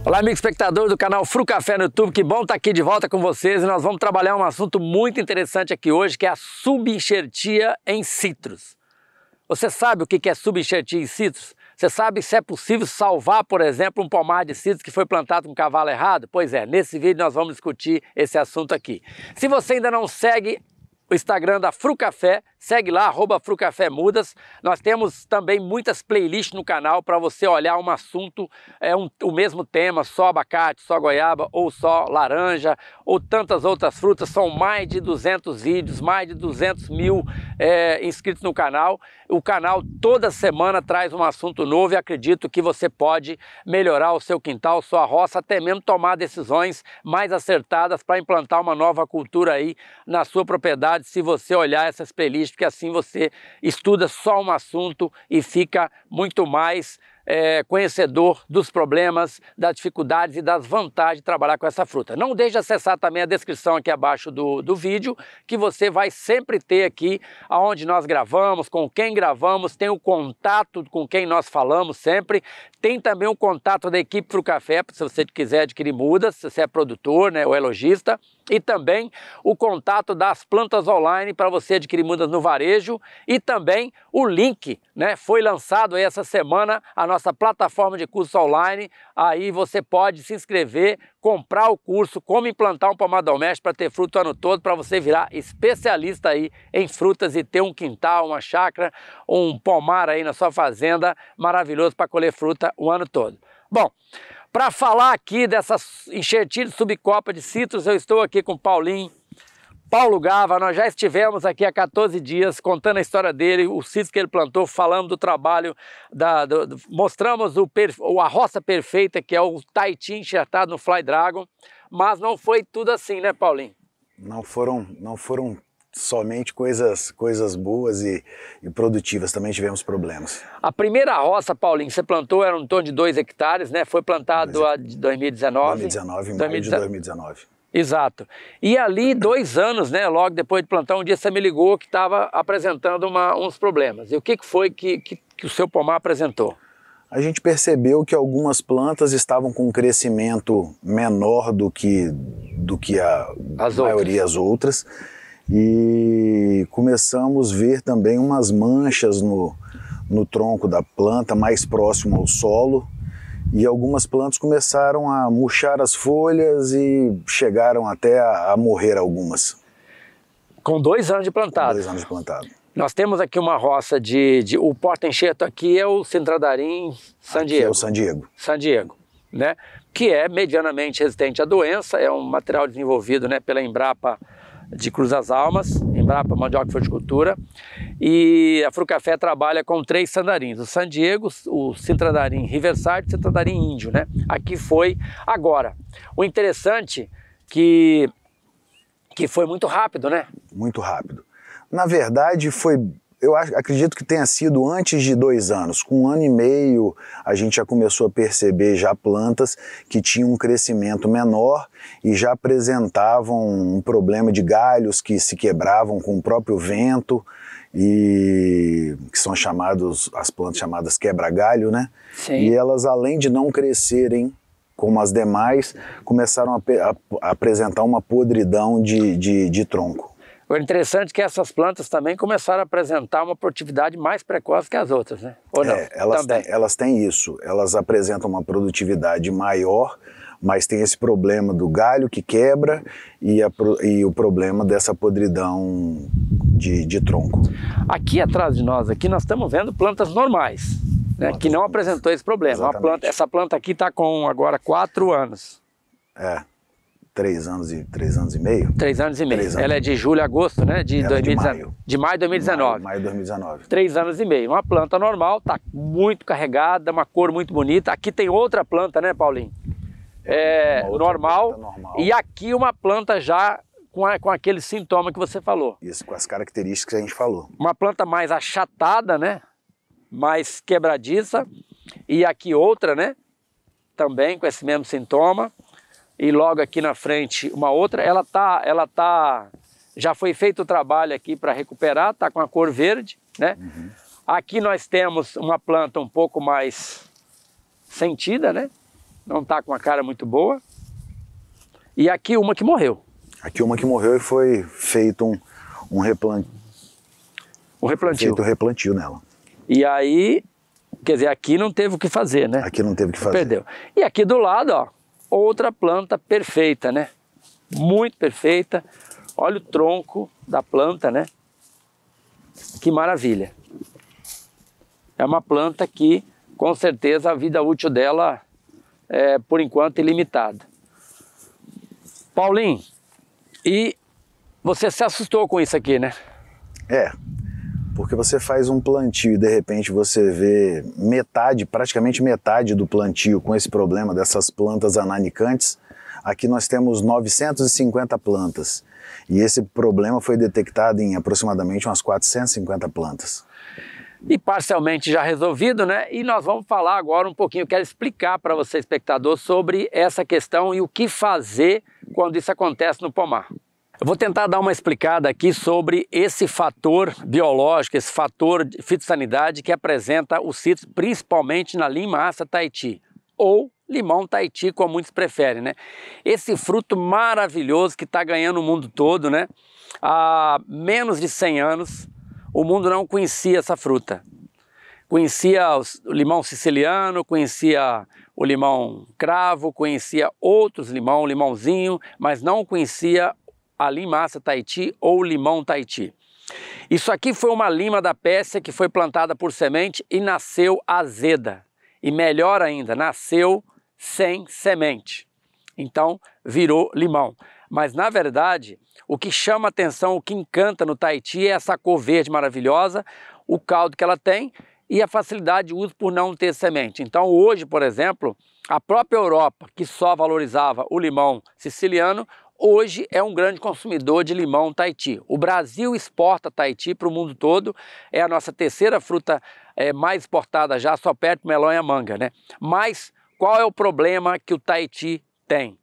Olá, amigo espectador do canal Frucafé no YouTube, que bom estar aqui de volta com vocês e nós vamos trabalhar um assunto muito interessante aqui hoje, que é a subenxertia em citros. Você sabe o que é subenxertia em citros? Você sabe se é possível salvar, por exemplo, um pomar de citros que foi plantado com cavalo errado? Pois é, nesse vídeo nós vamos discutir esse assunto aqui. Se você ainda não segue o Instagram da Frucafé, segue lá, @frucafémudas. Nós temos também muitas playlists no canal para você olhar um assunto, o mesmo tema, só abacate, só goiaba, ou só laranja, ou tantas outras frutas. São mais de 200 vídeos, mais de 200 mil inscritos no canal. O canal toda semana traz um assunto novo e acredito que você pode melhorar o seu quintal, sua roça, até mesmo tomar decisões mais acertadas para implantar uma nova cultura aí na sua propriedade, se você olhar essas playlists, porque assim você estuda só um assunto e fica muito mais conhecedor dos problemas, das dificuldades e das vantagens de trabalhar com essa fruta. Não deixe de acessar também a descrição aqui abaixo do vídeo, que você vai sempre ter aqui aonde nós gravamos, com quem gravamos, tem o contato com quem nós falamos sempre, tem também o contato da equipe Frucafé, se você quiser adquirir mudas, se você é produtor, né, ou é lojista, e também o contato das plantas online para você adquirir mudas no varejo e também o link, né? Foi lançado aí essa semana a nossa plataforma de cursos online, aí você pode se inscrever, comprar o curso Como Implantar um Pomar Doméstico para ter fruta o ano todo, para você virar especialista aí em frutas e ter um quintal, uma chácara, um pomar aí na sua fazenda maravilhoso para colher fruta o ano todo. Bom, para falar aqui dessa enxertia de subcopa de citros, eu estou aqui com o Paulo Gava. Nós já estivemos aqui há 14 dias contando a história dele, o citros que ele plantou, falando do trabalho, mostramos a roça perfeita, que é o Tahiti enxertado no Fly Dragon, mas não foi tudo assim, né, Paulinho? Não foram somente coisas boas e produtivas, também tivemos problemas. A primeira roça, Paulinho, você plantou era em torno de 2 hectares, né? Foi plantado em 2019. 2019, em maio de 2019. Exato. E ali 2 anos, né? Logo depois de plantar, um dia você me ligou que estava apresentando uns problemas. E o que foi que o seu pomar apresentou? A gente percebeu que algumas plantas estavam com um crescimento menor do que a maioria das outras. E começamos a ver também umas manchas no tronco da planta, mais próximo ao solo, e algumas plantas começaram a murchar as folhas e chegaram até a morrer algumas. Com 2 anos de plantado? Com 2 anos de plantado. Nós temos aqui uma roça o porta-enxerto aqui é o Centradarim San Diego. Aqui é o San Diego. San Diego, né? Que é medianamente resistente à doença, é um material desenvolvido, né, pela Embrapa de Cruz das Almas, Embrapa Mandioca e Fruticultura, e a Frucafé trabalha com 3 sandarins, o San Diego, o Centradarim Riverside e o Centradarim Índio, né? Aqui foi agora. O interessante que foi muito rápido, né? Muito rápido. Na verdade, eu acredito que tenha sido antes de 2 anos. Com 1 ano e meio, a gente já começou a perceber já plantas que tinham um crescimento menor e já apresentavam um problema de galhos que se quebravam com o próprio vento, e que são as plantas chamadas quebra-galho, né? Sim. E elas, além de não crescerem como as demais, começaram a apresentar uma podridão de tronco. O interessante é que essas plantas também começaram a apresentar uma produtividade mais precoce que as outras, né? Ou não? Elas têm isso, elas apresentam uma produtividade maior, mas tem esse problema do galho que quebra e o problema dessa podridão de tronco. Aqui atrás de nós, nós estamos vendo plantas normais, né? Que não apresentou esse problema. Essa planta aqui está com agora 4 anos. 3 anos e meio. 3 anos e meio. Ela é de julho a agosto, né? De maio de 2019. Maio de 2019. 3 anos e meio. Uma planta normal, tá muito carregada, uma cor muito bonita. Aqui tem outra planta, né, Paulinho? Normal. E aqui uma planta já com aquele sintoma que você falou. Isso, com as características que a gente falou. Uma planta mais achatada, né? Mais quebradiça. E aqui outra, né? Também com esse mesmo sintoma. E logo aqui na frente uma outra, já foi feito o trabalho aqui para recuperar, tá com a cor verde, né? Uhum. Aqui nós temos uma planta um pouco mais sentida, né? não está com uma cara muito boa. E aqui uma que morreu. Aqui uma que morreu e foi feito um replantio. Um replantio. Feito replantio nela. E aí, quer dizer, aqui não teve o que fazer, né? Aqui não teve o que fazer. Perdeu. E aqui do lado, ó, outra planta perfeita, né? Muito perfeita. Olha o tronco da planta, né? Que maravilha. É uma planta que, com certeza, a vida útil dela é, por enquanto, ilimitada. Paulinho, e você se assustou com isso aqui, né? É, porque você faz um plantio e de repente você vê metade, praticamente metade do plantio com esse problema dessas plantas ananicantes. Aqui nós temos 950 plantas e esse problema foi detectado em aproximadamente umas 450 plantas. E parcialmente já resolvido, né? E nós vamos falar agora um pouquinho, quero explicar para você, espectador, sobre essa questão e o que fazer quando isso acontece no pomar. Eu vou tentar dar uma explicada aqui sobre esse fator biológico, esse fator de fitossanidade que apresenta os citros, principalmente na lima-ácida Tahiti, ou limão Tahiti, como muitos preferem, né? Esse fruto maravilhoso que está ganhando o mundo todo, né? Há menos de 100 anos, o mundo não conhecia essa fruta. Conhecia o limão siciliano, conhecia o limão cravo, conhecia outros limão, limãozinho, mas não conhecia a lima-ácida Tahiti ou o limão Tahiti. Isso aqui foi uma lima da Pérsia que foi plantada por semente e nasceu azeda. E melhor ainda, nasceu sem semente. Então virou limão. Mas na verdade, o que chama atenção, o que encanta no Tahiti é essa cor verde maravilhosa, o caldo que ela tem e a facilidade de uso por não ter semente. Então hoje, por exemplo, a própria Europa, que só valorizava o limão siciliano, hoje é um grande consumidor de limão Tahiti. O Brasil exporta Tahiti para o mundo todo, é a nossa terceira fruta mais exportada já, só perto do melão e a manga, né? Mas qual é o problema que o Tahiti tem?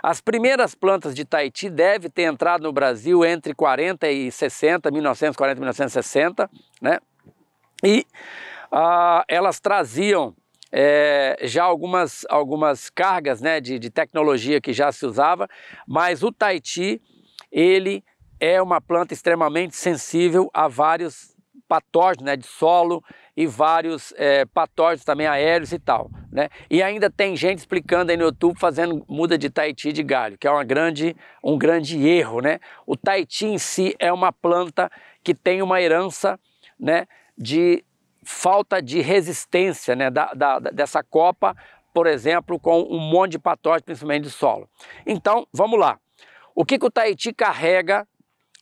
As primeiras plantas de Tahiti devem ter entrado no Brasil entre 40 e 60, 1940 e 1960, né? E elas traziam já algumas cargas, né, de tecnologia que já se usava, mas o Tahiti, ele é uma planta extremamente sensível a vários patógenos, né, de solo e vários patógenos também aéreos e tal, né? E ainda tem gente explicando aí no YouTube fazendo muda de Tahiti de galho, que é um grande erro, né? O Tahiti em si é uma planta que tem uma herança, né, de falta de resistência, né, dessa copa, por exemplo, com um monte de patógenos, principalmente de solo. Então, vamos lá. O que o Tahiti carrega,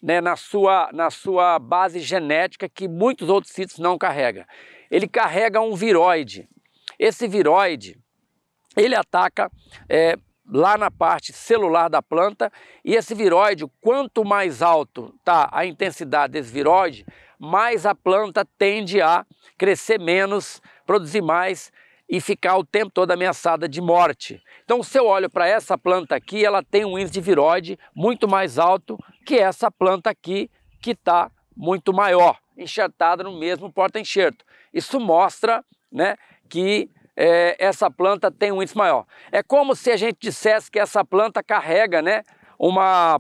né, na sua base genética que muitos outros citros não carregam? Ele carrega um viroide. Esse viroide, ele ataca lá na parte celular da planta, e esse viroide, quanto mais alto está a intensidade desse viroide, mais a planta tende a crescer menos, produzir mais e ficar o tempo todo ameaçada de morte. Então, se eu olho para essa planta aqui, ela tem um índice de viroide muito mais alto que essa planta aqui, que está muito maior, enxertada no mesmo porta-enxerto. Isso mostra, né, que essa planta tem um índice maior. É como se a gente dissesse que essa planta carrega, né,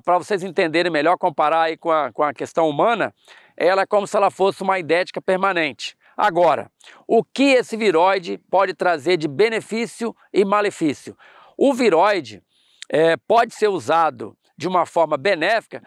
para vocês entenderem melhor, comparar aí com a questão humana, ela é como se ela fosse uma eidética permanente. Agora, o que esse viroide pode trazer de benefício e malefício? O viroide pode ser usado de uma forma benéfica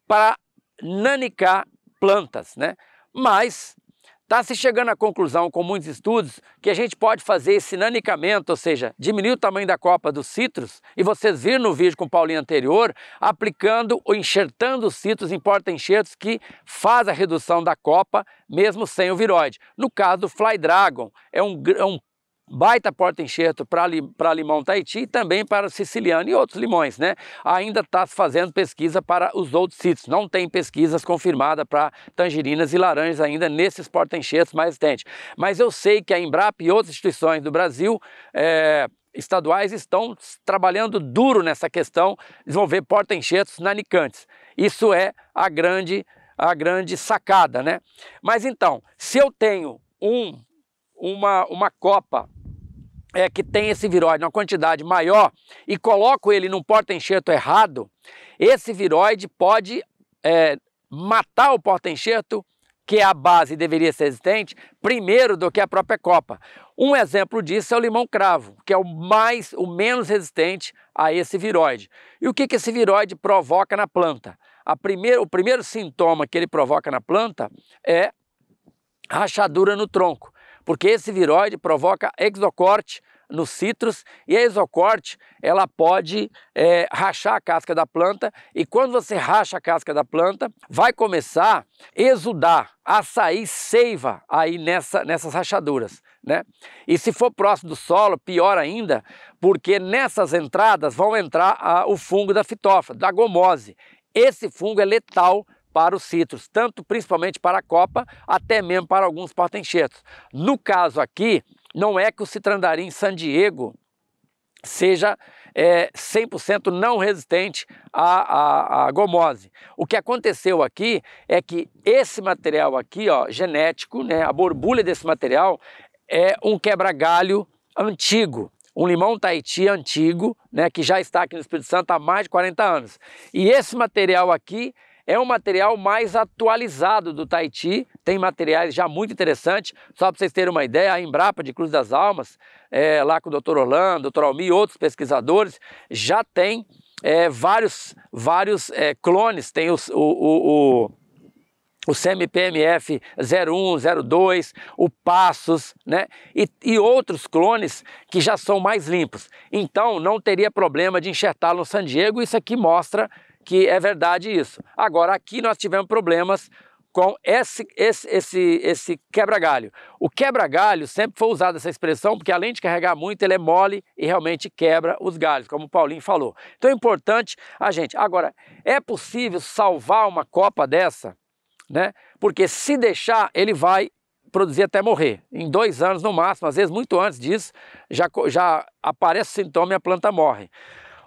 para nanicar plantas, né? Mas está se chegando à conclusão, com muitos estudos, que a gente pode fazer esse nanicamento, ou seja, diminuir o tamanho da copa dos citros, e vocês viram no vídeo com o Paulinho anterior, aplicando ou enxertando os citros em porta-enxertos que faz a redução da copa, mesmo sem o viroide. No caso do Fly Dragon, é um baita porta-enxerto para limão Tahiti e também para o siciliano e outros limões, né? Ainda está se fazendo pesquisa para os outros citros, não tem pesquisas confirmadas para tangerinas e laranjas ainda nesses porta-enxertos mais resistentes. Mas eu sei que a Embrapa e outras instituições do Brasil estaduais estão trabalhando duro nessa questão de desenvolver porta-enxertos nanicantes. Isso é a grande sacada, né? Mas então, se eu tenho uma copa que tem esse viroide numa quantidade maior e coloco ele num porta-enxerto errado, esse viroide pode matar o porta-enxerto, que a base deveria ser resistente, primeiro do que a própria copa. Um exemplo disso é o limão-cravo, que é o menos resistente a esse viroide. E o que esse viroide provoca na planta? O primeiro sintoma que ele provoca na planta é rachadura no tronco, porque esse viroide provoca exocorte nos citros, e a exocorte ela pode rachar a casca da planta, e quando você racha a casca da planta, vai começar a exudar, a sair seiva aí nessas rachaduras, né? E se for próximo do solo, pior ainda, porque nessas entradas vão entrar o fungo da fitófora, da gomose. Esse fungo é letal para os citros, principalmente para a copa, até mesmo para alguns porta-enxertos. No caso aqui, não é que o citrandarim San Diego seja 100% não resistente à gomose. O que aconteceu aqui é que esse material aqui, ó, genético, né, a borbulha desse material é um quebra-galho antigo, um limão Tahiti antigo, né, que já está aqui no Espírito Santo há mais de 40 anos. E esse material aqui é um material mais atualizado do Tahiti, tem materiais já muito interessantes. Só para vocês terem uma ideia, a Embrapa de Cruz das Almas, lá com o Dr. Orlando, Dr. Almi e outros pesquisadores, já tem vários clones. Tem o CMPMF 01, 02, o Passos, né? E outros clones que já são mais limpos. Então não teria problema de enxertá-lo no San Diego. Isso aqui mostra que é verdade isso. Agora aqui nós tivemos problemas com esse quebra-galho. O quebra-galho sempre foi usado essa expressão porque além de carregar muito, ele é mole e realmente quebra os galhos, como o Paulinho falou. Então é importante a gente... Agora, é possível salvar uma copa dessa, né? Porque se deixar, ele vai produzir até morrer. Em 2 anos no máximo, às vezes muito antes disso, já aparece o sintoma e a planta morre.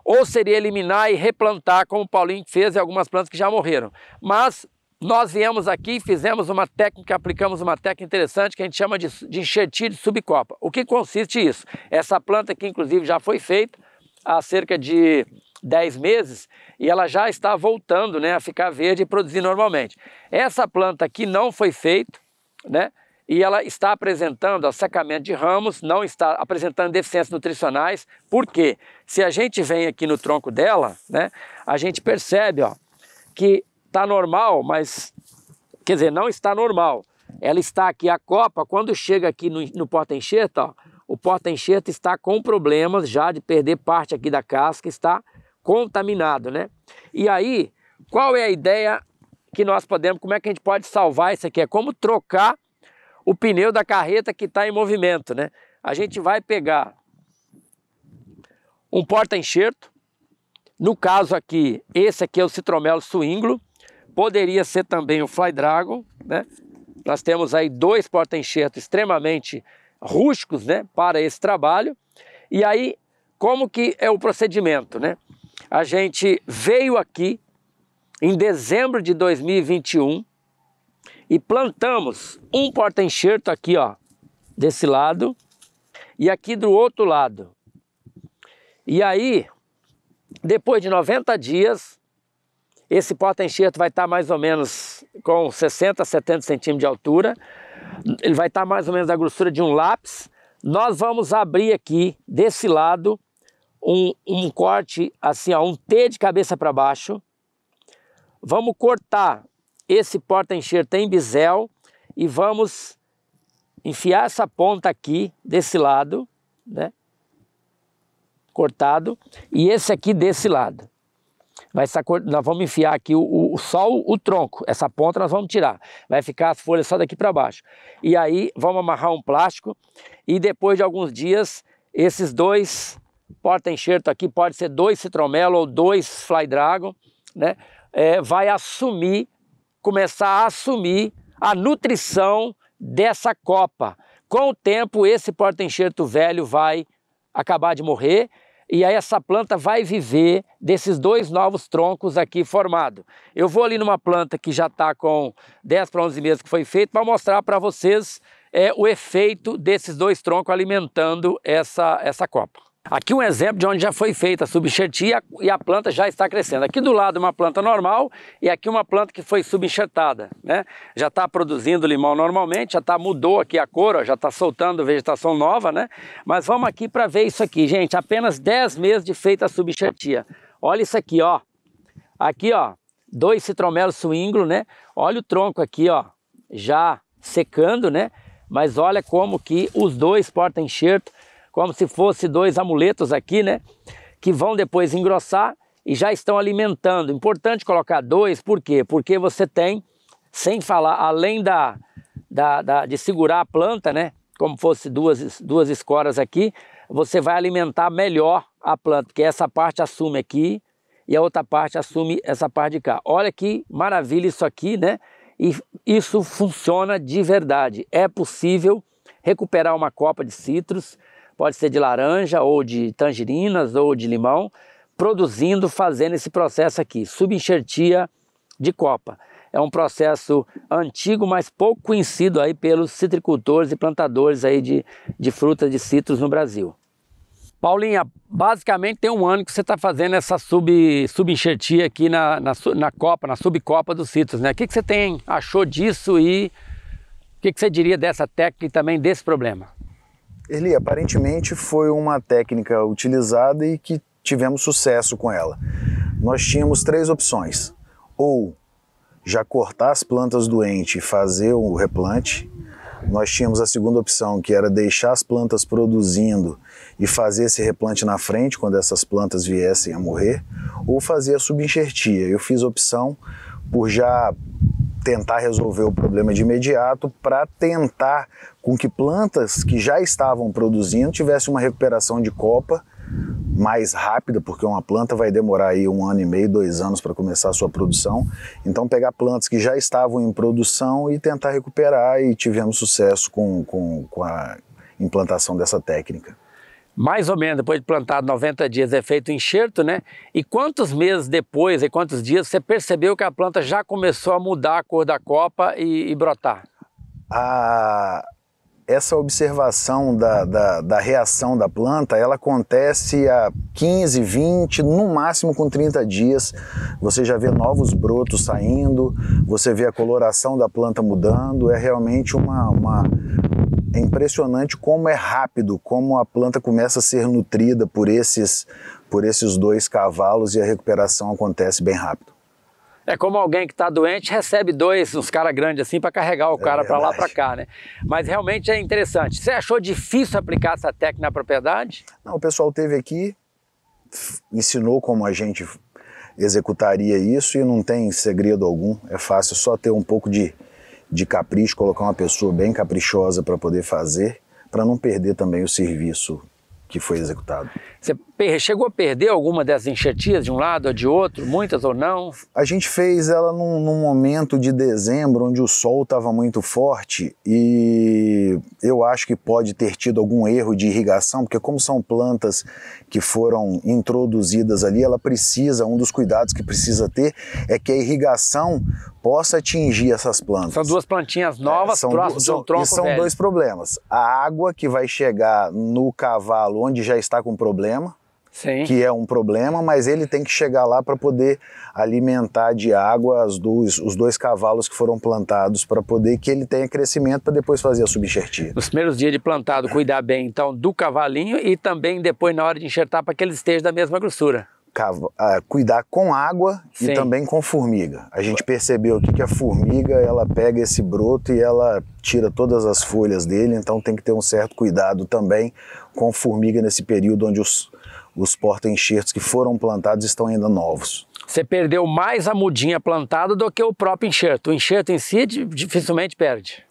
Ou seria eliminar e replantar, como o Paulinho fez em algumas plantas que já morreram. Mas nós viemos aqui e fizemos uma técnica, aplicamos uma técnica interessante que a gente chama de enxertia de subcopa. O que consiste isso? Essa planta aqui, inclusive, já foi feita há cerca de 10 meses e ela já está voltando, né, a ficar verde e produzir normalmente. Essa planta aqui não foi feita, né? E ela está apresentando secamento de ramos, não está apresentando deficiências nutricionais, porque se a gente vem aqui no tronco dela, né, a gente percebe, ó, que está normal, mas, quer dizer, não está normal. Ela está aqui, a copa, quando chega aqui no porta-enxerto, ó, o porta-enxerto está com problemas já de perder parte aqui da casca, está contaminado, né? E aí, qual é a ideia que nós podemos, como é que a gente pode salvar isso aqui? É como trocar o pneu da carreta que está em movimento, né? A gente vai pegar um porta-enxerto, no caso aqui, esse aqui é o Citromelo Swinglo, poderia ser também o Fly Dragon, né? Nós temos aí 2 porta-enxertos extremamente rústicos, né, para esse trabalho. E aí, como que é o procedimento, né? A gente veio aqui em dezembro de 2021 e plantamos um porta-enxerto aqui, ó, desse lado e aqui do outro lado. E aí, depois de 90 dias, esse porta-enxerto vai estar mais ou menos com 60 a 70 centímetros de altura. Ele vai estar mais ou menos da grossura de um lápis. Nós vamos abrir aqui, desse lado, um corte assim, ó, um T de cabeça para baixo. Vamos cortar esse porta-enxerto em bisel e vamos enfiar essa ponta aqui, desse lado, né? Cortado. E esse aqui desse lado. Nós vamos enfiar aqui só o tronco, essa ponta nós vamos tirar. Vai ficar as folhas só daqui para baixo. E aí vamos amarrar um plástico e depois de alguns dias, esses 2 porta-enxerto aqui, pode ser 2 Citromelo ou 2 Fly Dragon, né? Vai começar a assumir a nutrição dessa copa. Com o tempo, esse porta-enxerto velho vai acabar de morrer e aí essa planta vai viver desses 2 novos troncos aqui formados. Eu vou ali numa planta que já está com 10 para 11 meses que foi feito para mostrar para vocês o efeito desses dois troncos alimentando essa copa. Aqui um exemplo de onde já foi feita a subenxertia e a planta já está crescendo. Aqui do lado uma planta normal e aqui uma planta que foi subenxertada, né? Já está produzindo limão normalmente, mudou aqui a cor, ó, já está soltando vegetação nova, né? Mas vamos aqui para ver isso aqui, gente, apenas 10 meses de feita a subenxertia. Olha isso aqui, ó. Aqui, ó, 2 citromelos swinglo, né? Olha o tronco aqui, ó, já secando, né? Mas olha como que os dois porta-enxerto, como se fosse 2 amuletos aqui, né? Que vão depois engrossar e já estão alimentando. Importante colocar 2, por quê? Porque você tem, sem falar, além de segurar a planta, né? Como fosse duas escoras aqui, você vai alimentar melhor a planta, porque essa parte assume aqui e a outra parte assume essa parte de cá. Olha que maravilha isso aqui, né? E isso funciona de verdade. É possível recuperar uma copa de citros, pode ser de laranja ou de tangerinas ou de limão, fazendo esse processo aqui, subenxertia de copa. É um processo antigo, mas pouco conhecido aí pelos citricultores e plantadores aí de frutas de citros no Brasil. Paulinha, basicamente tem um ano que você está fazendo essa subenxertia aqui na subcopa dos citros, né? O que você achou disso e o que você diria dessa técnica e também desse problema? Eli, aparentemente foi uma técnica utilizada e que tivemos sucesso com ela. Nós tínhamos 3 opções: ou já cortar as plantas doentes e fazer o replante. Nós tínhamos a segunda opção, que era deixar as plantas produzindo e fazer esse replante na frente, quando essas plantas viessem a morrer, ou fazer a subenxertia. Eu fiz a opção por já tentar resolver o problema de imediato, para tentar com que plantas que já estavam produzindo tivessem uma recuperação de copa mais rápida, porque uma planta vai demorar aí 1 ano e meio, 2 anos para começar a sua produção. Então pegar plantas que já estavam em produção e tentar recuperar, e tivemos sucesso com a implantação dessa técnica. Mais ou menos, depois de plantado 90 dias é feito o enxerto, né? E quantos meses depois, e quantos dias você percebeu que a planta já começou a mudar a cor da copa e brotar? Essa observação da reação da planta, ela acontece a 15, 20, no máximo com 30 dias. Você já vê novos brotos saindo, você vê a coloração da planta mudando. É realmente é impressionante como é rápido, como a planta começa a ser nutrida por esses 2 cavalos, e a recuperação acontece bem rápido. É como alguém que está doente recebe uns caras grandes assim para carregar o cara para lá para cá, né? Mas realmente é interessante. Você achou difícil aplicar essa técnica na propriedade? Não, o pessoal teve aqui, ensinou como a gente executaria isso, e não tem segredo algum. É fácil, só ter um pouco de capricho, colocar uma pessoa bem caprichosa para poder fazer, para não perder também o serviço que foi executado. Você chegou a perder alguma dessas enxertias de um lado ou de outro, muitas ou não? A gente fez ela num momento de dezembro, onde o sol estava muito forte, e eu acho que pode ter tido algum erro de irrigação, porque como são plantas que foram introduzidas ali, um dos cuidados que precisa ter é que a irrigação possa atingir essas plantas. São 2 plantinhas novas próximas de um tronco velho. E são 2 problemas. A água que vai chegar no cavalo onde já está com problema, sim, que é um problema, mas ele tem que chegar lá para poder alimentar de água os 2 cavalos que foram plantados, para poder que ele tenha crescimento para depois fazer a subenxertia. Nos primeiros dias de plantado, cuidar bem então do cavalinho, e também depois na hora de enxertar para que ele esteja da mesma grossura. Cuidar com água, sim, e também com formiga. A gente percebeu aqui que a formiga, ela pega esse broto e ela tira todas as folhas dele, então tem que ter um certo cuidado também com formiga nesse período onde os porta-enxertos que foram plantados estão ainda novos. Você perdeu mais a mudinha plantada do que o próprio enxerto. O enxerto em si dificilmente perde.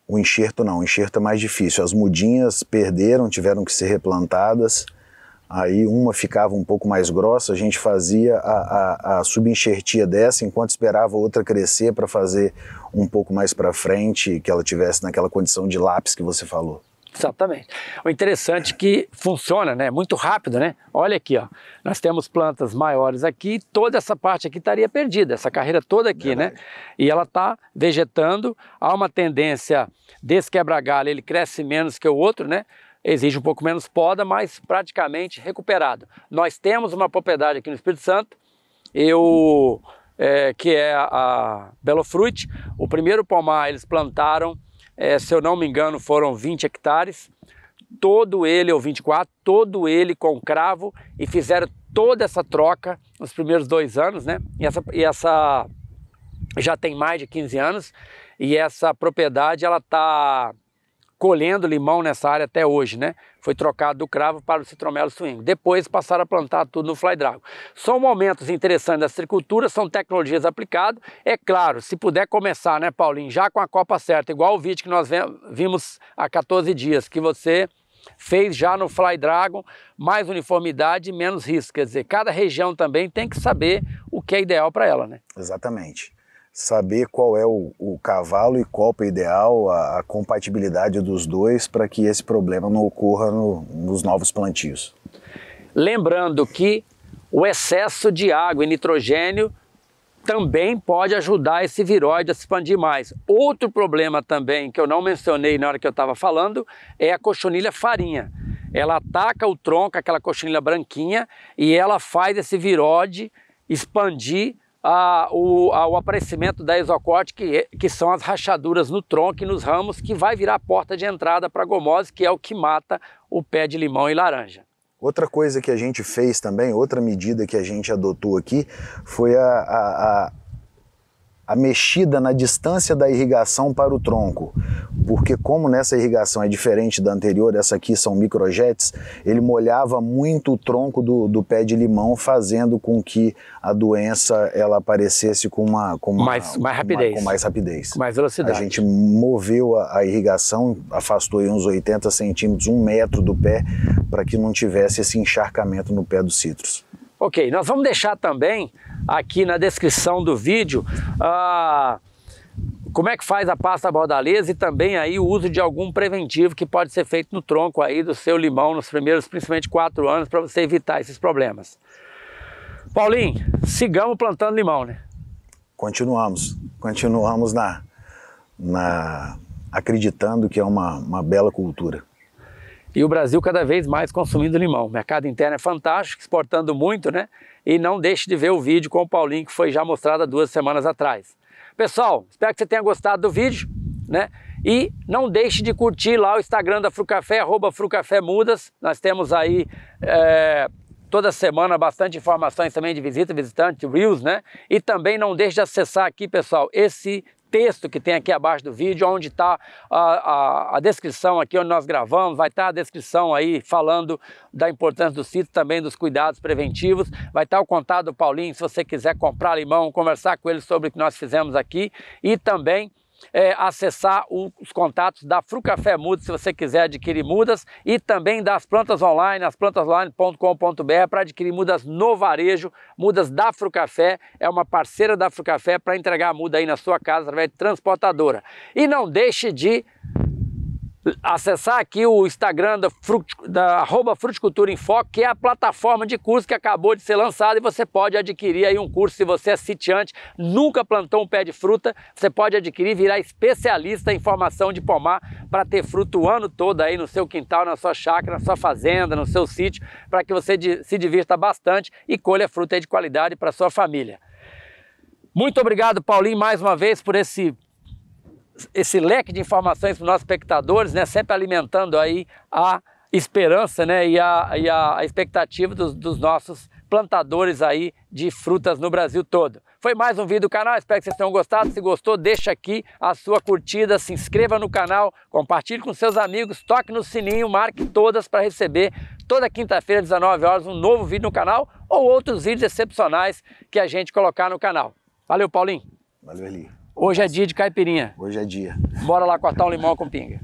O enxerto não, o enxerto é mais difícil. As mudinhas perderam, tiveram que ser replantadas. Aí uma ficava um pouco mais grossa, a gente fazia a subenxertia dessa, enquanto esperava a outra crescer para fazer um pouco mais para frente, que ela tivesse naquela condição de lápis que você falou. Exatamente. O interessante é que funciona, né? Muito rápido, né? Olha aqui, ó. Nós temos plantas maiores aqui, toda essa parte aqui estaria perdida, essa carreira toda aqui, verdade, né? E ela está vegetando, há uma tendência desse quebra-galho, ele cresce menos que o outro, né? Exige um pouco menos poda, mas praticamente recuperado. Nós temos uma propriedade aqui no Espírito Santo, que é a Belo Fruit. O primeiro pomar eles plantaram, se eu não me engano, foram 20 hectares, todo ele, ou 24, todo ele com cravo, e fizeram toda essa troca nos primeiros 2 anos, né? E essa já tem mais de 15 anos, e essa propriedade ela está colhendo limão nessa área até hoje, né? Foi trocado do cravo para o citromelo swing. Depois passaram a plantar tudo no Fly Dragon. São momentos interessantes da citricultura, são tecnologias aplicadas. É claro, se puder começar, né, Paulinho, já com a copa certa, igual o vídeo que nós vimos há 14 dias, que você fez já no Fly Dragon, mais uniformidade e menos risco. Quer dizer, cada região também tem que saber o que é ideal para ela, né? Exatamente. Saber qual é o cavalo e copa ideal, a compatibilidade dos dois, para que esse problema não ocorra nos novos plantios. Lembrando que o excesso de água e nitrogênio também pode ajudar esse viroide a se expandir mais. Outro problema também que eu não mencionei na hora que eu estava falando é a cochonilha farinha. Ela ataca o tronco, aquela cochonilha branquinha, e ela faz esse viroide expandir o aparecimento da exocorte, que são as rachaduras no tronco e nos ramos, que vai virar a porta de entrada para a gomose, que é o que mata o pé de limão e laranja. Outra coisa que a gente fez também, outra medida que a gente adotou aqui, foi a mexida na distância da irrigação para o tronco, porque como nessa irrigação é diferente da anterior, essa aqui são microjets, ele molhava muito o tronco do pé de limão, fazendo com que a doença ela aparecesse com mais rapidez. Com mais velocidade. A gente moveu a irrigação, afastou aí uns 80 centímetros, 1 metro do pé, para que não tivesse esse encharcamento no pé dos citros. Ok, nós vamos deixar também aqui na descrição do vídeo como é que faz a pasta bordaleza e também aí o uso de algum preventivo que pode ser feito no tronco aí do seu limão nos primeiros, principalmente 4 anos, para você evitar esses problemas. Paulinho, sigamos plantando limão, né? Continuamos acreditando que é uma bela cultura. E o Brasil cada vez mais consumindo limão. O mercado interno é fantástico, exportando muito, né? E não deixe de ver o vídeo com o Paulinho, que foi já mostrado há 2 semanas atrás. Pessoal, espero que você tenha gostado do vídeo, né? E não deixe de curtir lá o Instagram da Frucafé, @frucafémudas. Nós temos aí toda semana bastante informações também de visitante, Reels, né? E também não deixe de acessar aqui, pessoal, esse texto que tem aqui abaixo do vídeo, onde está a descrição aqui onde nós gravamos, vai estar a descrição aí falando da importância do sítio, também dos cuidados preventivos, vai estar o contato do Paulinho se você quiser comprar limão, conversar com ele sobre o que nós fizemos aqui, e também acessar os contatos da Frucafé Mudas se você quiser adquirir mudas, e também das plantas online, asplantasonline.com.br, para adquirir mudas no varejo, mudas da Frucafé, é uma parceira da Frucafé para entregar a muda aí na sua casa através de transportadora. E não deixe de acessar aqui o Instagram da @Fruticultura em Foco, que é a plataforma de curso que acabou de ser lançada, e você pode adquirir aí um curso. Se você é sitiante, nunca plantou um pé de fruta, você pode adquirir e virar especialista em formação de pomar para ter fruto o ano todo aí no seu quintal, na sua chácara, na sua fazenda, no seu sítio, para que você se divirta bastante e colha fruta aí de qualidade para sua família. Muito obrigado, Paulinho, mais uma vez por esse leque de informações para os nossos espectadores, né? Sempre alimentando aí a esperança, né? e a expectativa dos nossos plantadores aí de frutas no Brasil todo. Foi mais um vídeo do canal, espero que vocês tenham gostado. Se gostou, deixa aqui a sua curtida, se inscreva no canal, compartilhe com seus amigos, toque no sininho, marque todas para receber toda quinta-feira, 19 horas, um novo vídeo no canal ou outros vídeos excepcionais que a gente colocar no canal. Valeu, Paulinho. Valeu, Eli. Hoje é dia de caipirinha. Hoje é dia. Bora lá cortar um limão com pinga.